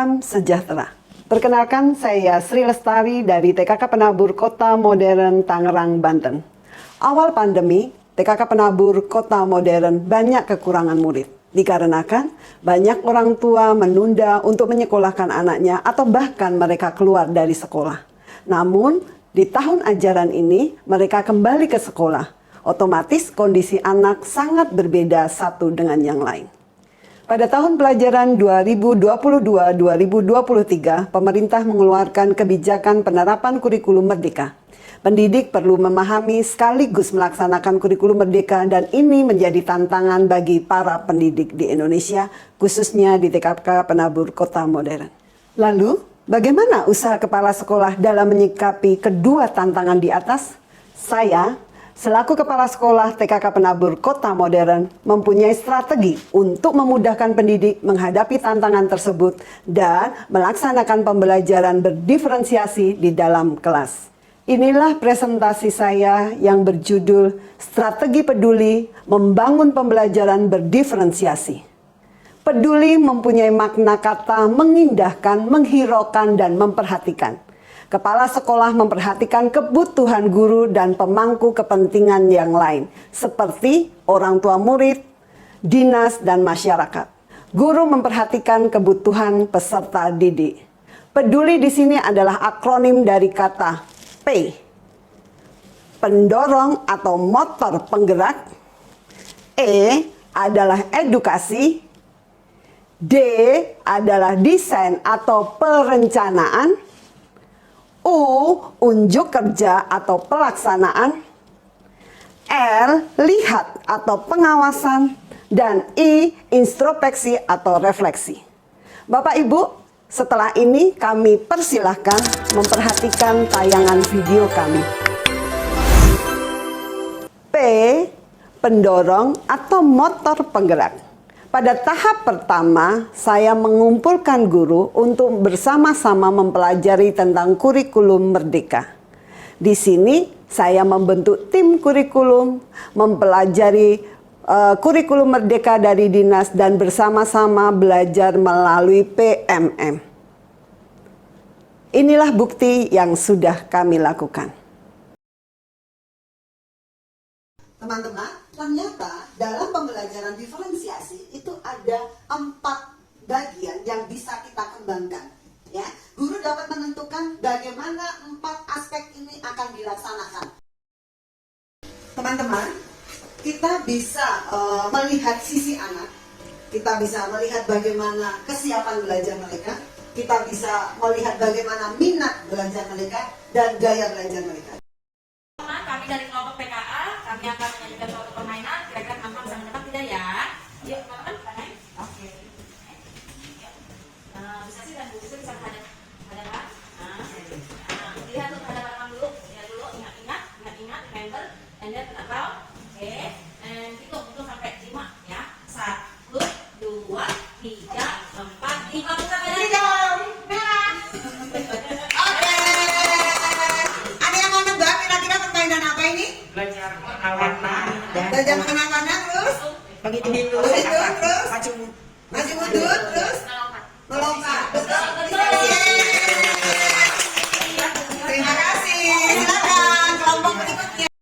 Salam sejahtera. Perkenalkan, saya Sri Lestari dari TKK Penabur Kota Modern Tangerang, Banten. Awal pandemi, TKK Penabur Kota Modern banyak kekurangan murid. Dikarenakan banyak orang tua menunda untuk menyekolahkan anaknya atau bahkan mereka keluar dari sekolah. Namun, di tahun ajaran ini mereka kembali ke sekolah. Otomatis kondisi anak sangat berbeda satu dengan yang lain. Pada tahun pelajaran 2022-2023, pemerintah mengeluarkan kebijakan penerapan kurikulum merdeka. Pendidik perlu memahami sekaligus melaksanakan kurikulum merdeka dan ini menjadi tantangan bagi para pendidik di Indonesia, khususnya di TKK Penabur Kota Modern. Lalu, bagaimana usaha kepala sekolah dalam menyikapi kedua tantangan di atas? Saya, selaku Kepala Sekolah TKK Penabur Kota Modern, mempunyai strategi untuk memudahkan pendidik menghadapi tantangan tersebut dan melaksanakan pembelajaran berdiferensiasi di dalam kelas. Inilah presentasi saya yang berjudul Strategi Peduli Membangun Pembelajaran Berdiferensiasi. Peduli mempunyai makna kata mengindahkan, menghiraukan, dan memperhatikan. Kepala sekolah memperhatikan kebutuhan guru dan pemangku kepentingan yang lain, seperti orang tua murid, dinas, dan masyarakat. Guru memperhatikan kebutuhan peserta didik. Peduli di sini adalah akronim dari kata P, pendorong atau motor penggerak. E adalah edukasi. D adalah desain atau perencanaan. U, unjuk kerja atau pelaksanaan. R, lihat atau pengawasan. Dan I, introspeksi atau refleksi. Bapak Ibu, setelah ini kami persilahkan memperhatikan tayangan video kami. P, pendorong atau motor penggerak. Pada tahap pertama, saya mengumpulkan guru untuk bersama-sama mempelajari tentang kurikulum merdeka. Di sini, saya membentuk tim kurikulum, mempelajari kurikulum merdeka dari dinas dan bersama-sama belajar melalui PMM. Inilah bukti yang sudah kami lakukan. Teman-teman, ternyata dalam pembelajaran diferensiasi itu ada 4 bagian yang bisa kita kembangkan. Ya, guru dapat menentukan bagaimana 4 aspek ini akan dilaksanakan. Teman-teman, kita bisa melihat sisi anak, kita bisa melihat bagaimana kesiapan belajar mereka, kita bisa melihat bagaimana minat belajar mereka dan gaya belajar mereka. Kami dari kelompok PKA, kami akan menyajikan suatu permainan, kira-kira teman-teman bisa menebak tidak ya? Yuk teman-teman, main. Oke. Bisa sih dan bisa menghadap hadapan. Lihat untuk hadapan dulu, lihat dulu, ingat, remember, and then around. Oke, and hitung sampai 5 ya. 1, 2, 3, 4, 5. Buka merah. Belajar mengenal warna, belajar mengenal warna, terus begitu terus maju mundur, terus melompat. Betul. Terima kasih. Silakan kelompok berikutnya.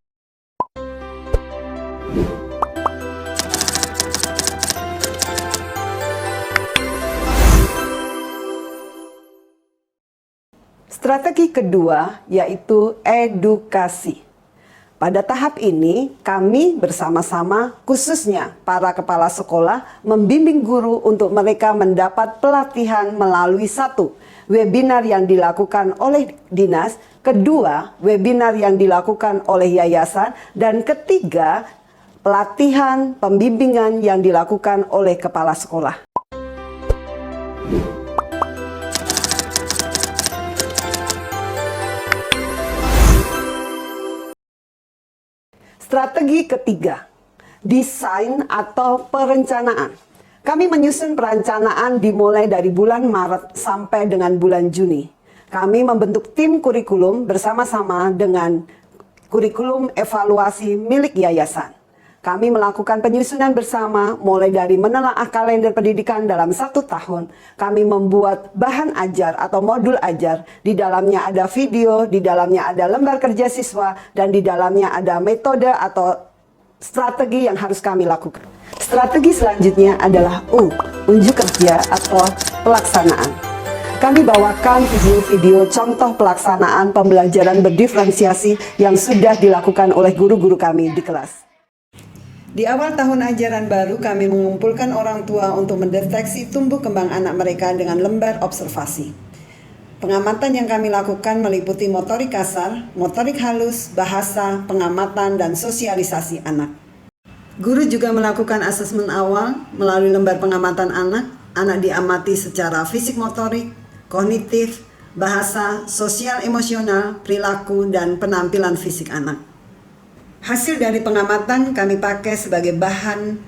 Strategi kedua yaitu edukasi. Pada tahap ini, kami bersama-sama, khususnya para kepala sekolah, membimbing guru untuk mereka mendapat pelatihan melalui 1, webinar yang dilakukan oleh dinas, 2, webinar yang dilakukan oleh yayasan, dan 3, pelatihan pembimbingan yang dilakukan oleh kepala sekolah. Strategi ketiga, desain atau perencanaan. Kami menyusun perencanaan dimulai dari bulan Maret sampai dengan bulan Juni. Kami membentuk tim kurikulum bersama-sama dengan kurikulum evaluasi milik yayasan. Kami melakukan penyusunan bersama mulai dari menelaah kalender pendidikan dalam 1 tahun. Kami membuat bahan ajar atau modul ajar. Di dalamnya ada video, di dalamnya ada lembar kerja siswa, dan di dalamnya ada metode atau strategi yang harus kami lakukan. Strategi selanjutnya adalah unjuk kerja atau pelaksanaan. Kami bawakan video-video contoh pelaksanaan pembelajaran berdiferensiasi yang sudah dilakukan oleh guru-guru kami di kelas. Di awal tahun ajaran baru, kami mengumpulkan orang tua untuk mendeteksi tumbuh kembang anak mereka dengan lembar observasi. Pengamatan yang kami lakukan meliputi motorik kasar, motorik halus, bahasa, pengamatan, dan sosialisasi anak. Guru juga melakukan asesmen awal melalui lembar pengamatan anak. Anak diamati secara fisik motorik, kognitif, bahasa, sosial emosional, perilaku, dan penampilan fisik anak. Hasil dari pengamatan kami pakai sebagai bahan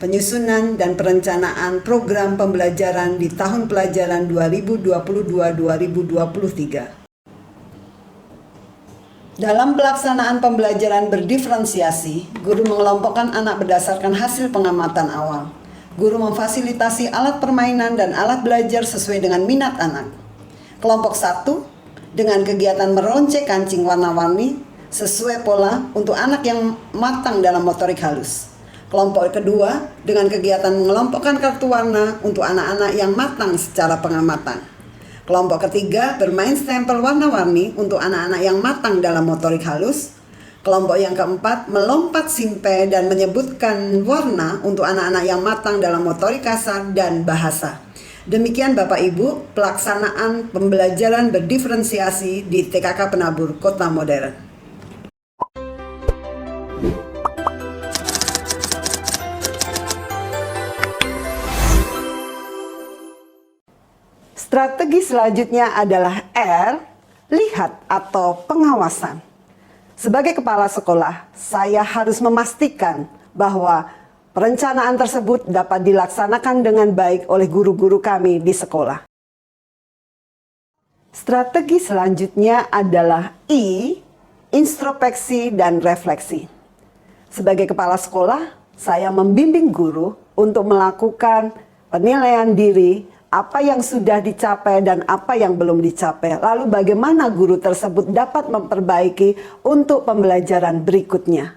penyusunan dan perencanaan program pembelajaran di tahun pelajaran 2022-2023. Dalam pelaksanaan pembelajaran berdiferensiasi, guru mengelompokkan anak berdasarkan hasil pengamatan awal. Guru memfasilitasi alat permainan dan alat belajar sesuai dengan minat anak. Kelompok 1 dengan kegiatan meronceng kancing warna-warni sesuai pola untuk anak yang matang dalam motorik halus. Kelompok kedua dengan kegiatan mengelompokkan kartu warna untuk anak-anak yang matang secara pengamatan. Kelompok ketiga bermain stempel warna-warni untuk anak-anak yang matang dalam motorik halus. Kelompok yang keempat melompat simpe dan menyebutkan warna untuk anak-anak yang matang dalam motorik kasar dan bahasa. Demikian Bapak Ibu pelaksanaan pembelajaran berdiferensiasi di TKK Penabur Kota Modern. Strategi selanjutnya adalah R, lihat atau pengawasan. Sebagai kepala sekolah, saya harus memastikan bahwa perencanaan tersebut dapat dilaksanakan dengan baik oleh guru-guru kami di sekolah. Strategi selanjutnya adalah I, introspeksi dan refleksi. Sebagai kepala sekolah, saya membimbing guru untuk melakukan penilaian diri, apa yang sudah dicapai dan apa yang belum dicapai. Lalu bagaimana guru tersebut dapat memperbaiki untuk pembelajaran berikutnya.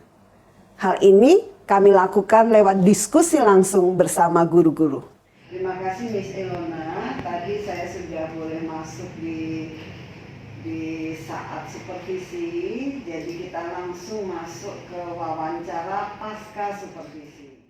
Hal ini kami lakukan lewat diskusi langsung bersama guru-guru. Terima kasih Miss Elona. Tadi saya sudah boleh masuk di saat supervisi. Jadi kita langsung masuk ke wawancara pasca supervisi.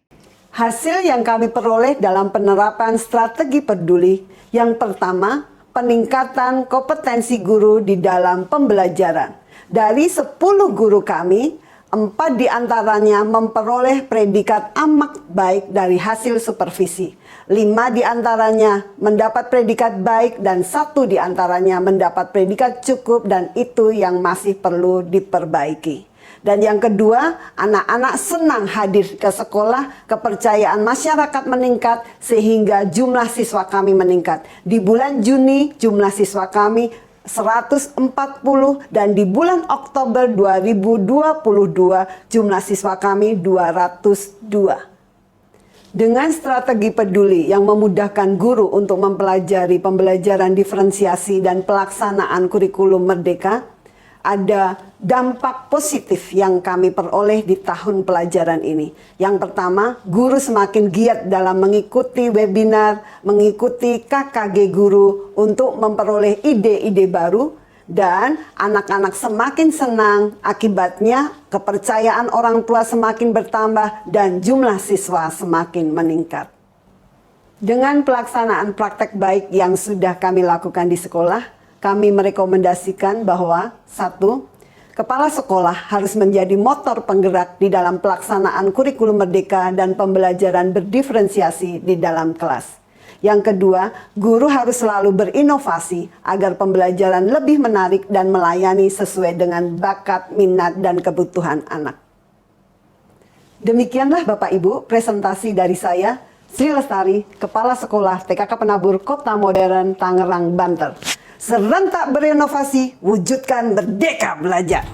Hasil yang kami peroleh dalam penerapan strategi peduli, yang pertama, peningkatan kompetensi guru di dalam pembelajaran. Dari 10 guru kami, 4 diantaranya memperoleh predikat amat baik dari hasil supervisi. 5 diantaranya mendapat predikat baik dan 1 diantaranya mendapat predikat cukup dan itu yang masih perlu diperbaiki. Dan yang kedua, anak-anak senang hadir ke sekolah, kepercayaan masyarakat meningkat sehingga jumlah siswa kami meningkat. Di bulan Juni jumlah siswa kami 140 dan di bulan Oktober 2022 jumlah siswa kami 202. Dengan strategi peduli yang memudahkan guru untuk mempelajari pembelajaran diferensiasi dan pelaksanaan kurikulum merdeka, ada dampak positif yang kami peroleh di tahun pelajaran ini. Yang pertama, guru semakin giat dalam mengikuti webinar, mengikuti KKG guru untuk memperoleh ide-ide baru, dan anak-anak semakin senang. Akibatnya, kepercayaan orang tua semakin bertambah dan jumlah siswa semakin meningkat. Dengan pelaksanaan praktek baik yang sudah kami lakukan di sekolah, kami merekomendasikan bahwa 1. Kepala sekolah harus menjadi motor penggerak di dalam pelaksanaan kurikulum merdeka dan pembelajaran berdiferensiasi di dalam kelas. Yang kedua, guru harus selalu berinovasi agar pembelajaran lebih menarik dan melayani sesuai dengan bakat, minat, dan kebutuhan anak. Demikianlah Bapak Ibu presentasi dari saya, Sri Lestari, Kepala Sekolah TKK Penabur Kota Modern, Tangerang, Banten. Serentak berinovasi, wujudkan merdeka belajar.